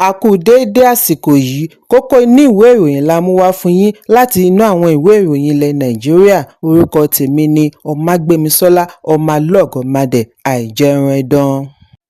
A kú déédé àsìkò yìí, kókó inú ìwé ìròyìn la mú wá fún yín láti inú àwọn ìwé ìròyìn ilẹ̀ Nàìjíríà. Orúkọ tèmi ni Ọmágbémisọ́lá Ọmọlọ́gọ̀mádẹ àìjẹran ẹdán.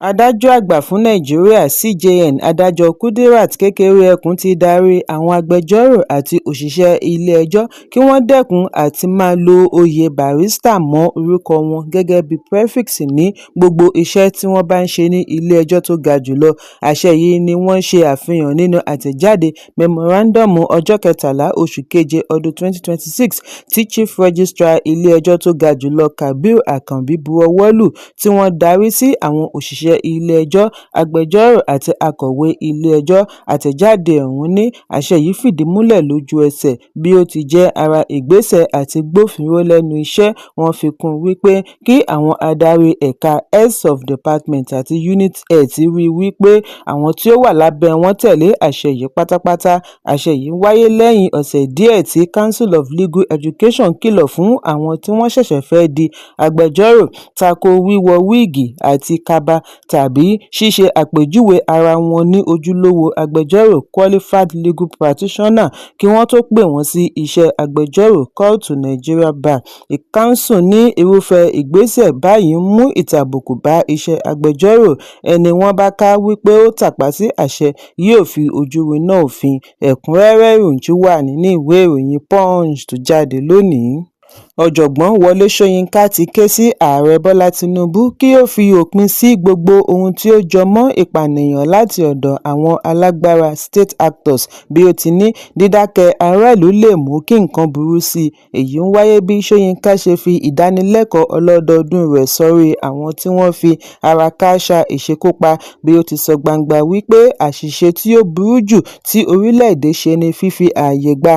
Adájọ́ àgbà fún Nàìjíríà CJN Adájọ́ Kudirat Kékeré-Ẹkùn ti darí àwọn agbẹjọ́rò àti òṣìṣẹ́ ilé-ẹjọ́ kí wọ́n dẹ́kun àti máa lo oyè barrister mọ́ orúkọ wọn gẹ́gẹ́ bí prefix ní gbogbo iṣẹ́ tí wọ́n bá ń ṣe ní ilé-ẹjọ́ tó ga jùlọ. Àṣẹ yìí ni wọ́n ṣe àfihàn nínú àtẹ̀jáde mẹ́mọrándọ̀mù ọjọ́ 13 oṣù keje ọdún 2026 tí Chief Registrar ilé-ẹjọ́ tó ga jùlọ Kabir Akanbi buwọ́lù, tí wọ́n darí sí àwọn òṣìṣẹ́ ilé-ẹjọ́, agbẹjọ́rò àti akọ̀wé ilé-ẹjọ́. Àtẹ̀jáde ọ̀hún ní àṣẹ yìí fìdí múlẹ̀ lójú ẹsẹ̀ bí ó ti jẹ́ ara ìgbésẹ̀ àti gbófinró lẹ́nu iṣẹ́. Wọ́n fi kún wípé kí àwọn adarí ẹ̀ka heads of department àti unit heads rí wípé àwọn tí ó wà lábẹ́ wọn tẹ̀lé àṣẹ yìí pátápátá. Àṣẹ yìí wáyé lẹ́yìn ọ̀sẹ̀ díẹ̀ tí Council of Legal Education kìlọ̀ fún àwọn tí wọ́n ṣẹ̀ṣẹ̀ fẹ́ di agbẹjọ́rò tako wíwọ wíìgì àti kaba tàbí ṣíṣe àpèjúwe ara wọn ní ojúlówó agbẹjọ́rò qualified legal practitioner kí wọ́n tó pè wọ́n sí iṣẹ́ agbẹjọ́rò. Call to Nigeria Bar Council ní irúfẹ́ ìgbésẹ̀ báyìí ń mú ìtàbùkù bá iṣẹ́ agbẹjọ́rò. Ẹni wọ́n bá ká wípé ó tàpá sí àṣẹ yóò fi ojú winá òfin. Ẹ̀kúnrẹ́rẹ́ ìròyìn wà nínú ìwé ìròyìn Punch tó jáde lónìí. Ọ̀jọ̀gbọ́n Wọlé Ṣóyínká ti ké sí Ààrẹ Bọ́lá Tinubu kí ó fi òpin sí gbogbo ohun tí ó jọ mọ́ ìpànìyàn láti ọ̀dọ̀ àwọn alágbára state actors, bí ó ti ní dídákẹ́ aráàlú lè mú kí nǹkan burú sí i. Èyí ń wáyé bí Ṣóyínká ṣe fi ìdánilẹ́kọ̀ọ́ ọlọ́dọọdún rẹ̀ sórí àwọn tí wọ́n fi ara kááṣá ìṣekúpa, bí ó ti sọ gbangba wípé àṣìṣe tí ó burú jù tí orílẹ̀-èdè ṣe ni fífi ààyè gba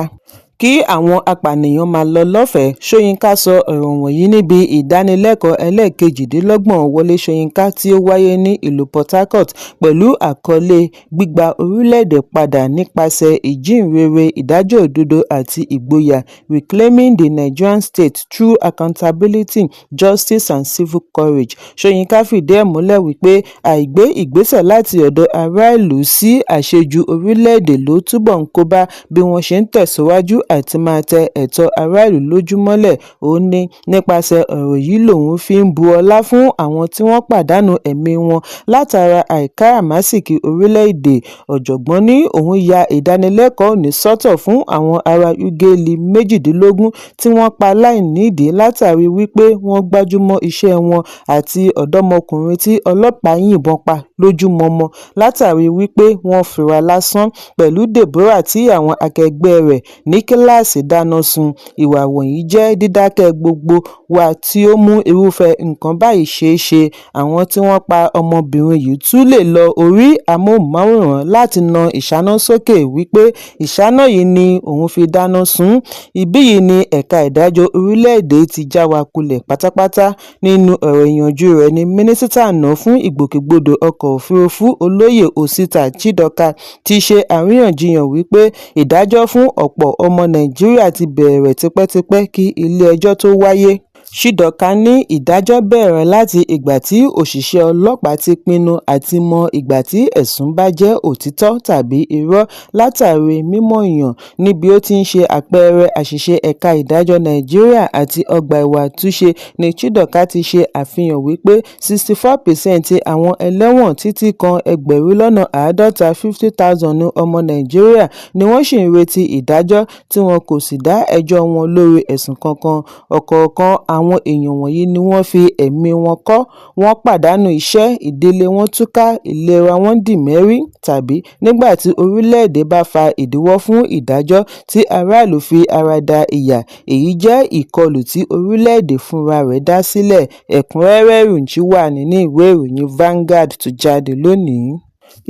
kí àwọn apànìyàn máa lọ lọ́fẹ̀ẹ́. Ṣóyínká sọ ọ̀rọ̀ wọ̀nyí níbi ìdánilẹ́kọ̀ọ́ ẹlẹ́ẹ̀kejìdínlọ́gbọ̀n Wọlé Ṣóyínká tí ó wáyé ní ìlú Port Harcourt pẹ̀lú àkọlé gbígba orílẹ̀-èdè padà nípasẹ̀ ìjíhìnrere ìdájọ́ òdodo àti ìgboyà, Reclaiming the Nigerian State through Accountability, Justice and Civil Courage. Ṣóyínká fìdí ẹ̀ múlẹ̀ wípé àìgbé ìgbésẹ̀ láti ọ̀dọ̀ aráàlú sí àṣejù orílẹ̀-èdè ló túbọ̀ ń kóbá bí wọ́n ṣe ń tẹ̀síwájú àti máa tẹ ẹ̀tọ́ aráàlú lójú mọ́lẹ̀. Ó ní nípasẹ̀ ọ̀rọ̀ yìí lòun fi ń bu ọlá fún àwọn tí wọ́n pàdánù ẹ̀mí wọn látara àìkáràmáìsìkí orílẹ̀-èdè. Ọ̀jọ̀gbọ́n ní òun ya ìdánilẹ́kọ̀ọ́ òní sọ́tọ̀ fún àwọn ará Ughelli 18 tí wọ́n pa láìnídìí látàrí wípé wọ́n gbájúmọ́ iṣẹ́ wọn, àti ọ̀dọ́mọkùnrin tí ọlọ́pàá yìnbọn pa lójúmọmọ látàrí wípé wọ́n fura lásán, pẹ̀lú Deborah tí àwọn akẹgbẹ́ rẹ̀ ní kíláàsì dáná sun. Ìwà wọ̀nyí jẹ́ dídákẹ́ gbogbo wa tí ó mú irúfẹ́ nǹkan báyìí ṣeé ṣe. Àwọn tí wọ́n pa ọmọbìnrin yìí tún lè lọ orí amóhùnmáwòrán láti na ìṣáná sókè wípé ìṣáná yìí ni òun fi dáná sun. Ibí yìí ni ẹ̀ka ìdájọ́ orílẹ̀-èdè ti já wa kulẹ̀ pátápátá. Nínú ọ̀rọ̀ ìyànjú rẹ̀ ni mínísítà àná fún ìgbòkègbodò ọkọ̀ òfurufú Olóyè Osita Chidoka ti ṣe àríyànjiyàn wípé ìdájọ́ fún ọ̀pọ̀ ọmọ Nàìjíríà ti bẹ̀rẹ̀ tipẹ́tipẹ́ kí ilé-ẹjọ́ tó wáyé. Chidoka ní ìdájọ́ bẹ̀rẹ̀ láti ìgbà tí òṣìṣẹ́ ọlọ́pàá ti pinnu àti mọ ìgbà tí ẹ̀sùn bá jẹ́ òtítọ́ tàbí irọ́ látàrí mímọ̀ yàn. Níbi ó ti ń ṣe àpẹẹrẹ àṣìṣe ẹ̀ka ìdájọ́ Nàìjíríà àti ọgbà ìwà àtúnṣe ni Chidoka ti ṣe àfihàn wípé 64% àwọn ẹlẹ́wọ̀n títí kan 50,000 ọmọ Nàìjíríà ni wọ́n ṣì ń retí ìdájọ́ tí wọn kò sì dá ẹjọ́ wọn lórí ẹ̀sùn kankan. Ọ̀kọ̀ọ̀kan àwọn èèyàn wọ̀nyí ni wọ́n fi ẹ̀mí wọn kọ́, wọ́n pàdánù iṣẹ́, ìdílé wọn túká, ìlera wọn dì mẹ́rí, tàbí nígbà tí orílẹ̀-èdè bá fa ìdíwọ́ fún ìdájọ́ tí aráàlú fi ara da ìyà. Èyí jẹ́ ìkọlù tí orílẹ̀-èdè fúnra rẹ̀ dá sílẹ̀. Ẹ̀kúnrẹ́rẹ́ ìròyìn wà nínú ìwé ìròyìn Vanguard tó jáde lónìí.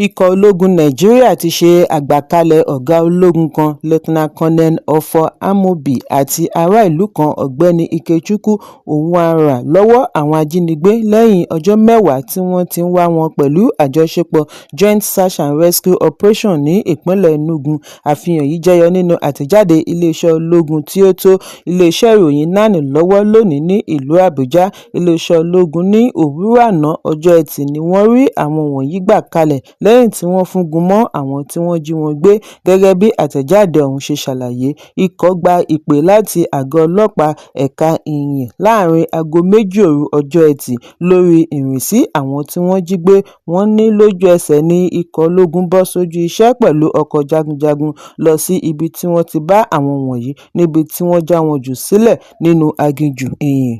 Ikọ̀ ológun Nàìjíríà ti ṣe àgbàkalẹ̀ ọ̀gá ológun kan Lieutenant Colonel Ofor Amobi àti ará ìlú kan Ọ̀gbẹ́ni Ikechukwu Onwuara lọ́wọ́ àwọn ajínigbé lẹ́yìn ọjọ́ 10 tí wọ́n ti ń wá wọn pẹ̀lú àjọṣepọ̀ Joint Search and Rescue Operation ní ìpínlẹ̀ Enugu. Àfihàn yìí jẹyọ nínú àtẹ̀jáde iléeṣẹ́ ológun tí ó tó iléeṣẹ́ ìròyìn NAN lọ́wọ́ lónìí ní ìlú Àbújá. Iléeṣẹ́ ológun ní òwúrọ̀ àná ọjọ́ Ẹtì ni wọ́n rí àwọn wọ̀nyí gbà kalẹ̀ lẹ́yìn tí wọ́n fúngun mọ́ àwọn tí wọ́n jí wọn gbé. Gẹ́gẹ́ bí àtẹ̀jáde ọ̀hún ṣe ṣàlàyé, ikọ̀ gba ìpè láti àgọ́ ọlọ́pàá ẹ̀ka ìyìn láàrin aago 2 òru ọjọ́ Ẹtì lórí ìrìnsí àwọn tí wọ́n jí gbé. Wọ́n ní lójú ẹsẹ̀ ní ikọ̀ ológun bọ́ sójú iṣẹ́ pẹ̀lú ọkọ̀ jagunjagun lọ sí ibi tí wọ́n ti bá àwọn wọ̀nyí níbi tí wọ́n já wọn jù sílẹ̀ nínú aginjù ìyìn.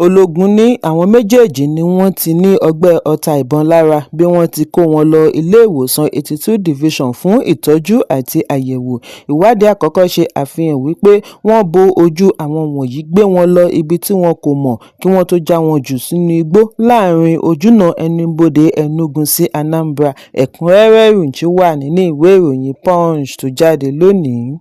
Ológun ní àwọn méjèèjì ni wọ́n ti ní ọgbẹ́ ọta ìbọn lára bí wọ́n ti kó wọn lọ ilé ìwòsàn 82 Division fún ìtọ́jú àti àyẹ̀wò. Ìwádìí àkọ́kọ́ ṣe àfihàn wípé wọ́n bo ojú àwọn wọ̀nyí gbé wọn lọ ibi tí wọn kò mọ̀ kí wọ́n tó já wọn jù sínú igbó láàrin ojúnà ẹnubodè Enugu sí Anambra. Ẹ̀kúnrẹ́rẹ́ ìròyìn wà nínú ìwé ìròyìn Punch tó jáde lónìí.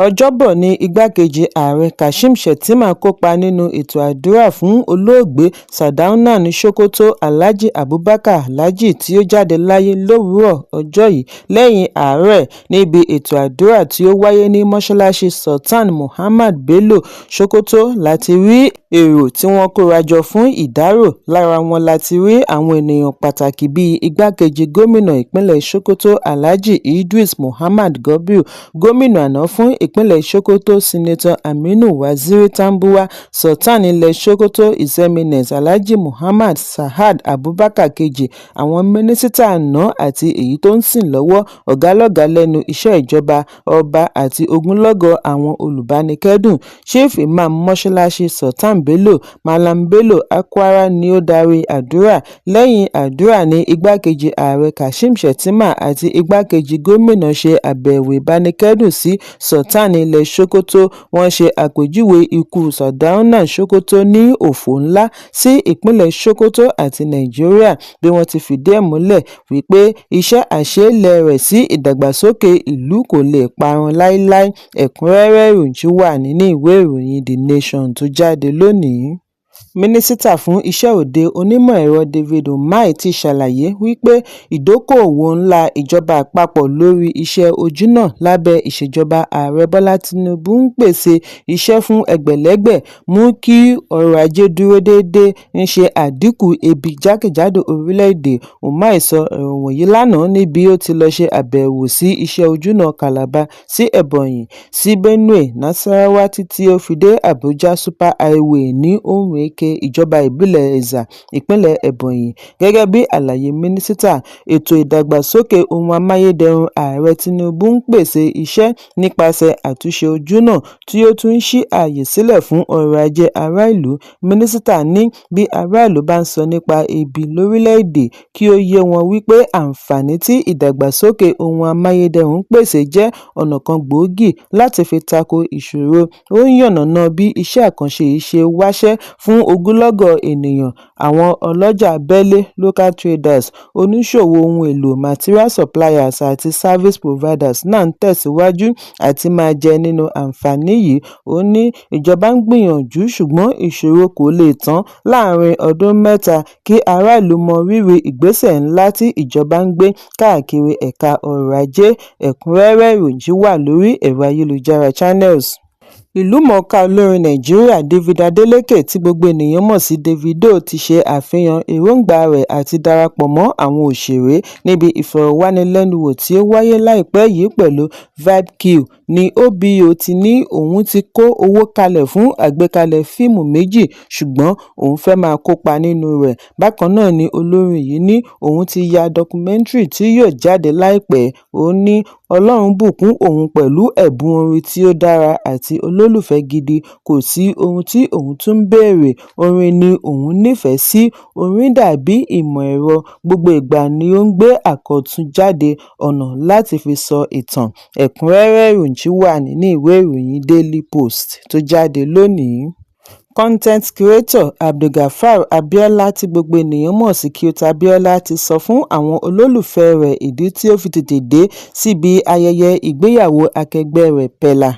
Ọjọ́bọ̀ ní igbákejì ààrẹ Kashim Shettima kópa nínú ètò àdúrà fún olóògbé Sardauna ní Sokoto Alhaji Abubakar Alhaji tí ó jáde láyé lówùúrọ̀ ọjọ́ yìí lẹ́yìn àárẹ̀ níbi ètò àdúrà tí ó wáyé ní mọ́ṣáláṣí Sultan Muhammad Bello Sokoto láti rí èrò tí wọ́n kórajọ fún ìdárò. Lára wọn láti rí àwọn ènìyàn pàtàkì bíi igbákejì gómìnà ìpínlẹ̀ Sokoto Alhaji Idris Muhammad Gobiu, gómìnà àná fún ìpínlẹ̀ Sokoto Senator Aminu Waziri Tambuwa, Sultan ilẹ̀ Sokoto His Eminence Alhaji Muhammad Sa'ad Abubakar kejì, àwọn mínísítà àná àti èyí tó ń sìn lọ́wọ́, ọ̀gálọ́gàá lẹ́nu iṣẹ́ ìjọba, ọba àti ogunlọ́gọ̀ àwọn olùbánikẹ́dùn. Chief Imam mọ́ṣáláṣí Sultan Bello Malam Bello Akwara ni ó darí àdúrà. Lẹ́yìn àdúrà ní igbákejì ààrẹ Kashim Shettima àti igbákejì gómìnà ṣe àbẹ̀wò ìbánikẹ́dùn sí Sultan ilẹ̀ Sokoto. Wọ́n ṣe àpèjúwe ikú Sardauna Sokoto ní òfò ńlá sí ìpínlẹ̀ Sokoto àti Nàìjíríà bí wọ́n ti fìdí ẹ̀ múlẹ̀ wípé iṣẹ́ àṣeélẹ̀ rẹ̀ sí ìdàgbàsókè ìlú kò lè parun láíláí. Ẹ̀kúnrẹ́rẹ́ ìròyìn wà nínú ìwé ìròyìn The Nation tó jáde lónìí. Mínísítà fún iṣẹ́ òde onímọ̀ ẹ̀rọ David Umahi ti ṣàlàyé wípé ìdókòòwò ńlá ìjọba àpapọ̀ lórí iṣẹ́ ojúnà lábẹ́ ìṣèjọba ààrẹ Bọ́lá Tinubu ń pèsè iṣẹ́ fún ẹgbẹ̀lẹ́gbẹ̀, mú kí ọrọ̀ ajé dúró déédéé, ń ṣe àdínkù ebi jákèjádò orílẹ̀-èdè. Umahi sọ ọ̀rọ̀ wọ̀nyí lánàá níbi ó ti lọ ṣe àbẹ̀wò sí iṣẹ́ ojúnà Calabar sí Ebonyi sí Benue, Nasarawa títí ó fi dé Abuja Super Highway ní Onweke, ìjọba ìbílẹ̀ Ezza, ìpínlẹ̀ Ebonyi. Gẹ́gẹ́ bí àlàyé mínísítà, ètò ìdàgbàsókè ohun amáyédẹrùn ààrẹ Tinubu ń pèsè iṣẹ́ nípasẹ̀ àtúnṣe ojúnà tí ó tún ń ṣí ààyè sílẹ̀ fún ọrọ̀ ajé ará ìlú. Mínísítà ní bí ará ìlú bá ń sọ nípa ebi lórílẹ̀-èdè, kí ó yé wọn wípé àǹfààní tí ìdàgbàsókè ohun amáyédẹrùn ń pèsè jẹ́ ọ̀nà kan gbòógì láti fi tako ìṣòro. Ó ń yànnàná bí iṣẹ́ àkànṣe yìí ṣe wáṣẹ́ fún ogunlọ́gọ̀ ènìyàn. Àwọn ọlọ́jà abẹ́lé local traders, oníṣòwò ohun èlò material suppliers àti service providers náà ń tẹ̀síwájú àti máa jẹ nínú àǹfààní yìí. Ó ní ìjọba ń gbìyànjú ṣùgbọ́n ìṣòro kò lè tán láàrin ọdún mẹ́ta kí ará ìlú mọ rírì ìgbésẹ̀ ńlá tí ìjọba ń gbé káàkiri ẹ̀ka ọrọ̀ ajé. Ẹ̀kúnrẹ́rẹ́ ìròyìn wà lórí ẹ̀rọ ayélujára Channels. Ìlúmọ̀ọ́ká olórin Nàìjíríà David Adeleke tí gbogbo ènìyàn mọ̀ sí Davido ti ṣe àfihàn èròǹgbà rẹ̀ àti darapọ̀ mọ́ àwọn òṣèré níbi ìfọ̀rọ̀wánilẹ́nuwò tí ó wáyé láìpẹ́ yìí pẹ̀lú VibeQ. Ní OBO ti ní òun ti kó owó kalẹ̀ fún àgbékalẹ̀ fíìmù méjì ṣùgbọ́n òun fẹ́ máa kópa nínú rẹ̀. Bákan náà ni olórin yìí ní òun ti ya documentary tí yóò jáde láìpẹ́. Ó ní Ọlọ́run bùkún òun pẹ̀lú ẹ̀bùn orin tí ó dára àti olólùfẹ́ gidi. Kò sí ohun tí òun tún ń béèrè. Orin ni òun nífẹ̀ẹ́ sí. Orin dàbí ìmọ̀ ẹ̀rọ. Gbogbo ìgbà ni ó ń gbé àkọ́tún jáde ọ̀nà láti fi sọ ìtàn. Ẹ̀kúnrẹ́rẹ́ ìròyìn wà nínú ìwé ìròyìn Daily Post tó jáde lónìí. Content creator Abdulgafar Abiola tí gbogbo ènìyàn mọ̀ sí Cute Abiola ti sọ fún àwọn olólùfẹ́ rẹ̀ ìdí tí ó fi tètè dé síbi ayẹyẹ ìgbéyàwó akẹgbẹ́ rẹ̀ Pella.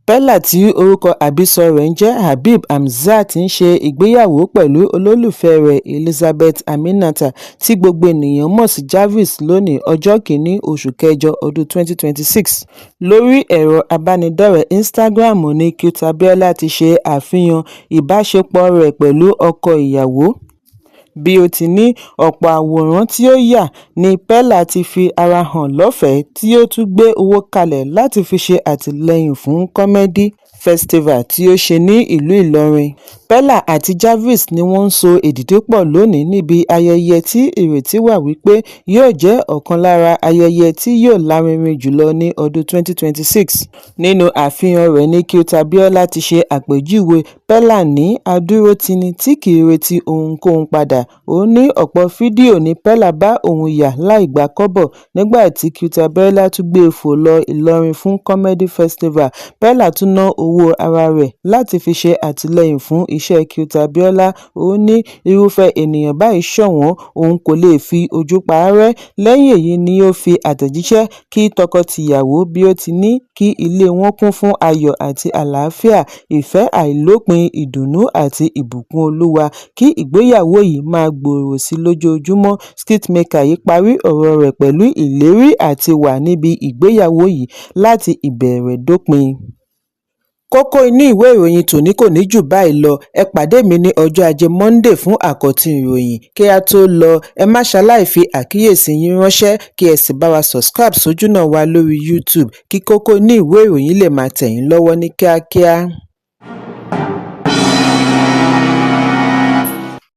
Pella tí orúkọ àbísọ rẹ̀ ń jẹ́ Habib Hamzat ń ṣe ìgbéyàwó pẹ̀lú olólùfẹ́ rẹ̀ Elizabeth Aminata tí gbogbo ènìyàn mọ̀ sí Jarvis lónìí ọjọ́ 1 oṣù kẹjọ ọdún 2026. Lórí ẹ̀rọ abánidọ́rẹ̀ẹ́ Instagram ní Cute Abiola ti ṣe àfihàn ìbáṣepọ̀ rẹ̀ pẹ̀lú ọkọ ìyàwó Bí ó ti ní ọ̀pọ̀ àwòrán tí ó yà ní Pella ti fi ara hàn lọ́fẹ̀ẹ́ tí ó tún gbé owó kalẹ̀ láti fi ṣe àtìlẹ́yìn fún Comedy Festival tí ó ṣe ní ìlú Ìlọrin. Pella àti Jarvis ni wọ́n ń so èdìdì pọ̀ lónìí níbi ayẹyẹ tí ìrètí wà wípé yóò jẹ́ ọ̀kan lára ayẹyẹ tí yóò lárinrin jùlọ ní ọdún 2026. Nínú àfihàn rẹ̀ ní Cute Abiola ti ṣe àpèjúwe Pella ní adúrótini tí kìí retí ohunkóhun padà. Ó ní ọ̀pọ̀ fídíò ní Pella bá òun yà láì gba kọ́bọ̀ nígbà tí Cute Abiola tún gbé fò lọ Ìlọrin fún Comedy Festival. Pella tún ná owó ara rẹ̀ láti fi ṣe àtìlẹ́yìn fún iṣẹ́ Cute Abiola. Ó ní irúfẹ́ ènìyàn báyìí ṣọ̀wọ́n, òun kò lè fi ojú parẹ́. Lẹ́yìn èyí ni ó fi àtẹ̀jíṣẹ́ kí tọkọ-tìyàwó bí ó ti ní kí ilé wọn kún fún ayọ̀ àti àlàáfíà, ìfẹ́ àìlópin, ìdùnnú àti ìbùkún Olúwa, kí ìgbéyàwó yìí máa gbòòrò sí lójoojúmọ́. Skitmaker yìí parí ọ̀rọ̀ rẹ̀ pẹ̀lú ìlérí àti wà níbi ìgbéyàwó yìí láti ìbẹ̀rẹ̀ dópin. Kókó inú ìwé ìròyìn tòní kò ní jù báyìí lọ. Ẹ pàdé mi ní ọjọ́ Ajé Monday fún àkọ́tún ìròyìn. Kí a tó lọ, ẹ má ṣaláì fi àkíyèsí yín ránṣẹ́ kí ẹ sì bá wa subscribe sójúnà wa lórí YouTube kí kókó inú ìwé ìròyìn lè máa tẹ̀ yín lọ́wọ́ ní kíákíá.